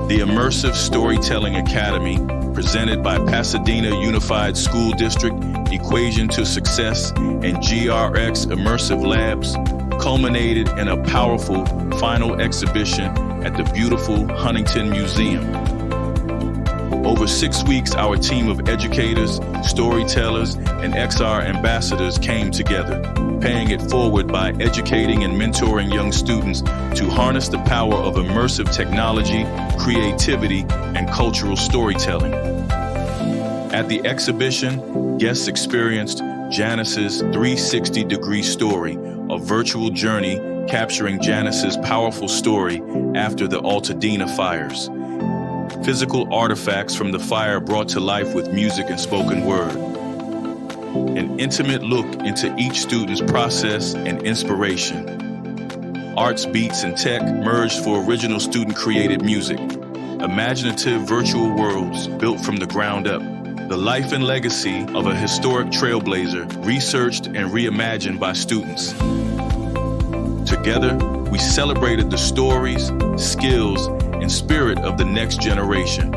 The Immersive Storytelling Academy, presented by Pasadena Unified School District, Equation to Success, and GRX Immersive Labs, culminated in a powerful final exhibition at the beautiful Huntington Museum. Over 6 weeks, our team of educators, storytellers, and XR ambassadors came together, paying it forward by educating and mentoring young students to harness the power of immersive technology, creativity, and cultural storytelling. At the exhibition, guests experienced Janice's 360-degree story, a virtual journey capturing Janice's powerful story after the Pasadena fires. Physical artifacts from the fire brought to life with music and spoken word. An intimate look into each student's process and inspiration. Arts, beats, and tech merged for original student-created music. Imaginative virtual worlds built from the ground up. The life and legacy of a historic trailblazer, researched and reimagined by students. Together, we celebrated the stories, skills, and spirit of the next generation.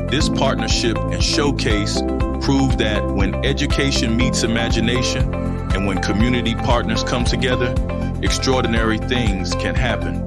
This partnership and showcase proved that when education meets imagination and when community partners come together, extraordinary things can happen.